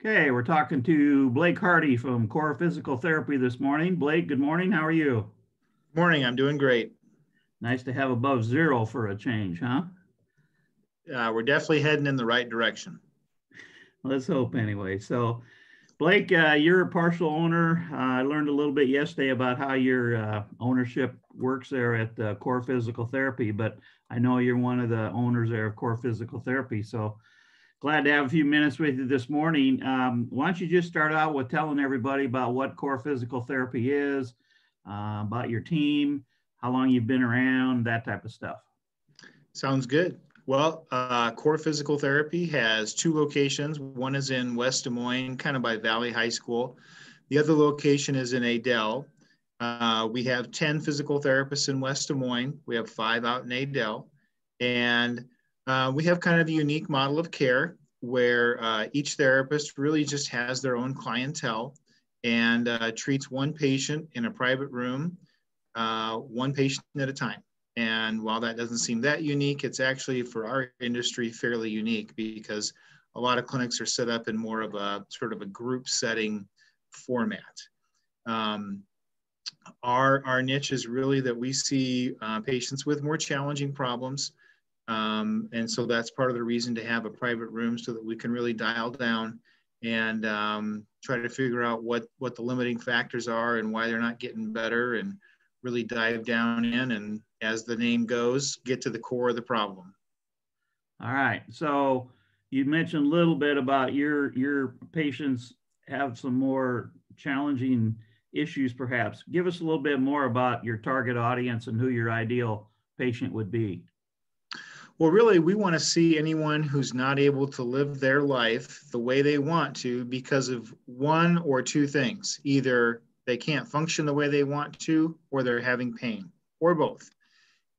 Okay, we're talking to Blake Hardy from Core Physical Therapy this morning. Blake, good morning. How are you? Morning, I'm doing great. Nice to have above zero for a change, huh? We're definitely heading in the right direction. Let's hope anyway. So, Blake, you're a partial owner. I learned a little bit yesterday about how your ownership works there at Core Physical Therapy, but I know you're one of the owners there of Core Physical Therapy. So, glad to have a few minutes with you this morning. Why don't you just start out with telling everybody about what Core Physical Therapy is, about your team, how long you've been around, that type of stuff. Sounds good. Well, Core Physical Therapy has two locations. One is in West Des Moines, kind of by Valley High School. The other location is in Adel. We have 10 physical therapists in West Des Moines. We have 5 out in Adel. And we have kind of a unique model of care where each therapist really just has their own clientele and treats one patient in a private room, one patient at a time. And while that doesn't seem that unique, it's actually for our industry fairly unique because a lot of clinics are set up in more of a sort of a group setting format. Our niche is really that we see patients with more challenging problems. And so that's part of the reason to have a private room so that we can really dial down and try to figure out what the limiting factors are and why they're not getting better, and really dive down in and, as the name goes, get to the core of the problem. All right. So you mentioned a little bit about your patients have some more challenging issues, perhaps. Give us a little bit more about your target audience and who your ideal patient would be. Well, really, we want to see anyone who's not able to live their life the way they want to because of one or two things. Either they can't function the way they want to, or they're having pain, or both.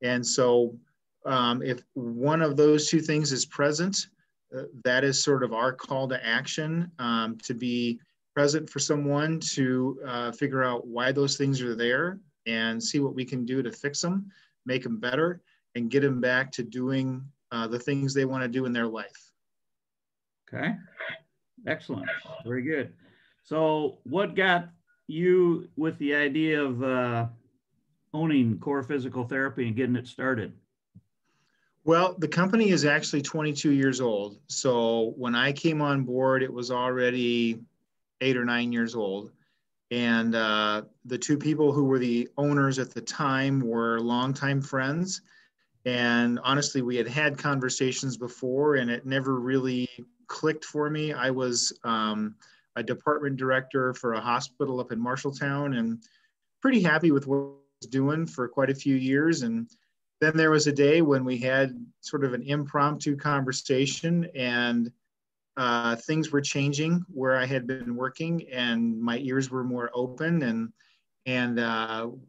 And so if one of those two things is present, that is sort of our call to action, to be present for someone to figure out why those things are there and see what we can do to fix them, make them better, and get them back to doing the things they want to do in their life. Okay, excellent, very good. So what got you with the idea of owning Core Physical Therapy and getting it started? Well, the company is actually 22 years old. So when I came on board, it was already 8 or 9 years old. And the two people who were the owners at the time were longtime friends. And honestly, we had had conversations before, and it never really clicked for me. I was a department director for a hospital up in Marshalltown, and pretty happy with what I was doing for quite a few years. And then there was a day when we had sort of an impromptu conversation, and things were changing where I had been working, and my ears were more open, and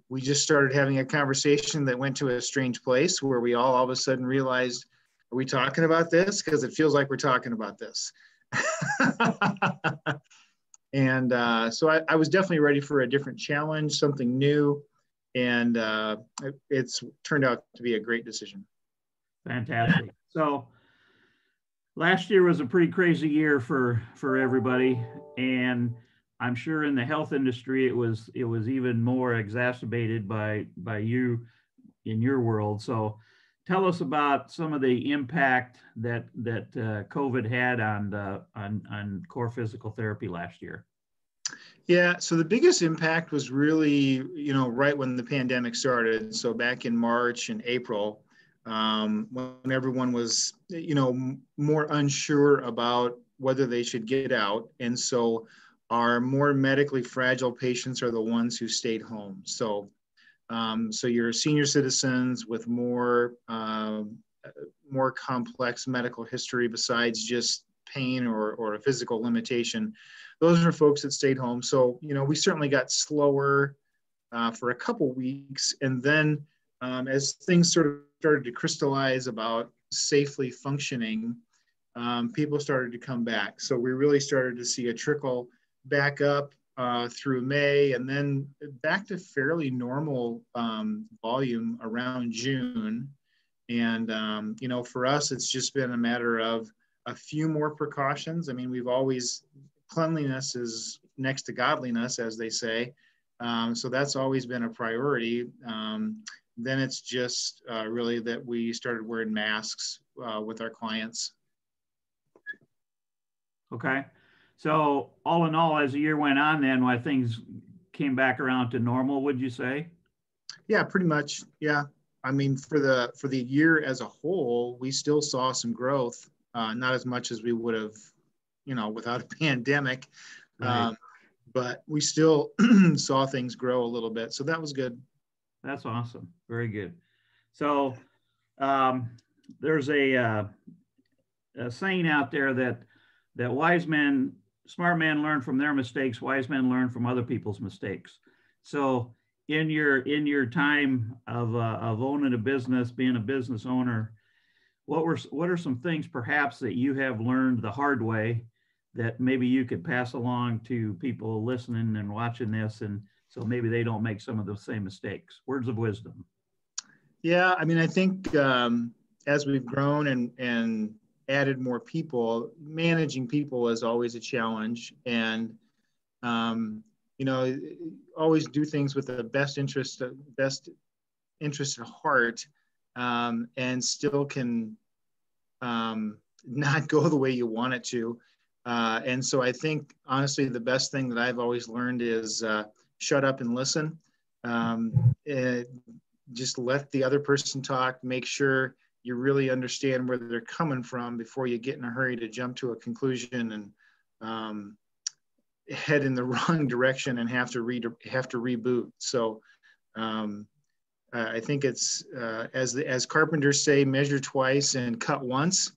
we just started having a conversation that went to a strange place where we all of a sudden realized, are we talking about this? Because it feels like we're talking about this. And so I was definitely ready for a different challenge, something new. And it's turned out to be a great decision. Fantastic. So last year was a pretty crazy year for everybody, and I'm sure in the health industry it was even more exacerbated by you in your world. So tell us about some of the impact that COVID had on Core Physical Therapy last year. Yeah, so the biggest impact was really, right when the pandemic started. So back in March and April, when everyone was, more unsure about whether they should get out. And so our more medically fragile patients are the ones who stayed home. So your senior citizens with more complex medical history besides just pain or a physical limitation, those are folks that stayed home. So, we certainly got slower for a couple weeks. And then as things sort of started to crystallize about safely functioning, people started to come back. So we really started to see a trickle back up through May, and then back to fairly normal volume around June. And, for us, it's just been a matter of a few more precautions. I mean, we've always cleanliness is next to godliness, as they say. So that's always been a priority. Then it's just really that we started wearing masks with our clients. Okay. So all in all, as the year went on, then why things came back around to normal, would you say? Yeah, pretty much. Yeah. I mean, for the year as a whole, we still saw some growth, not as much as we would have, without a pandemic. Right. But we still saw things grow a little bit. So that was good. That's awesome. Very good. So there's a saying out there that wise men, smart men learn from their mistakes, wise men learn from other people's mistakes. So in your time of owning a business, being a business owner, what are some things perhaps that you have learned the hard way that maybe you could pass along to people listening and watching this, and so maybe they don't make some of those same mistakes? Words of wisdom. Yeah, I mean, I think as we've grown and added more people, managing people is always a challenge, and always do things with the best interest at heart, and still can not go the way you want it to. And so I think, honestly, the best thing that I've always learned is shut up and listen. Just let the other person talk, make sure you really understand where they're coming from before you get in a hurry to jump to a conclusion and head in the wrong direction and have to reboot. So I think it's, as carpenters say, measure twice and cut once.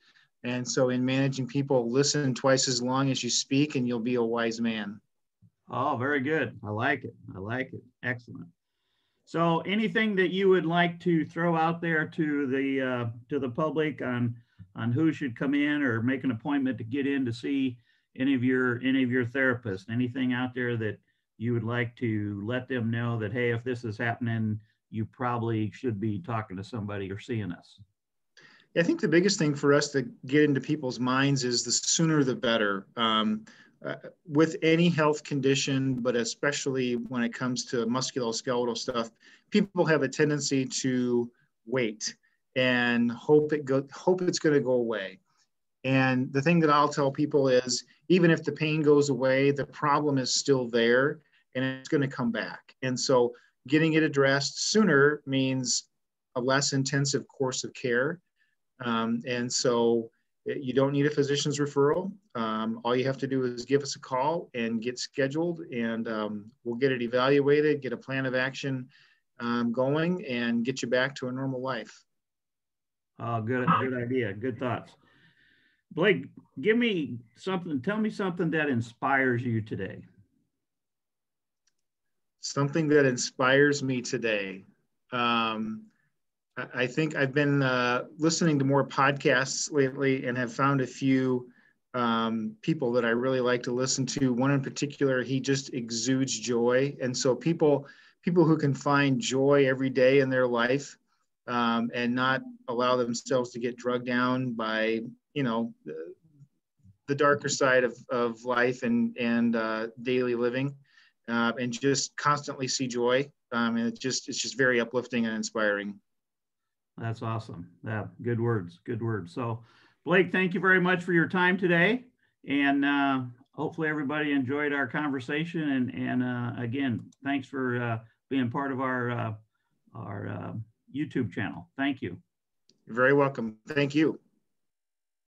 And so in managing people, listen twice as long as you speak, and you'll be a wise man. Oh, very good. I like it. I like it. Excellent. So anything that you would like to throw out there to the public on who should come in or make an appointment to get in to see any of your therapists? Anything out there that you would like to let them know that, hey, if this is happening, you probably should be talking to somebody or seeing us? I think the biggest thing for us to get into people's minds is the sooner the better. With any health condition, but especially when it comes to musculoskeletal stuff, people have a tendency to wait and hope it's going to go away. And the thing that I'll tell people is, even if the pain goes away, the problem is still there and it's going to come back. And so getting it addressed sooner means a less intensive course of care. And so you don't need a physician's referral. All you have to do is give us a call and get scheduled, and we'll get it evaluated, get a plan of action going, and get you back to a normal life. Good idea. Good thoughts. Blake, tell me something that inspires you today. Something that inspires me today. I think I've been listening to more podcasts lately and have found a few people that I really like to listen to. One in particular, he just exudes joy. And so people who can find joy every day in their life and not allow themselves to get drugged down by, the darker side of life and daily living, and just constantly see joy. And it's just very uplifting and inspiring. That's awesome. Yeah, good words. Good words. So, Blake, thank you very much for your time today, and hopefully everybody enjoyed our conversation. And again, thanks for being part of our YouTube channel. Thank you. You're very welcome. Thank you.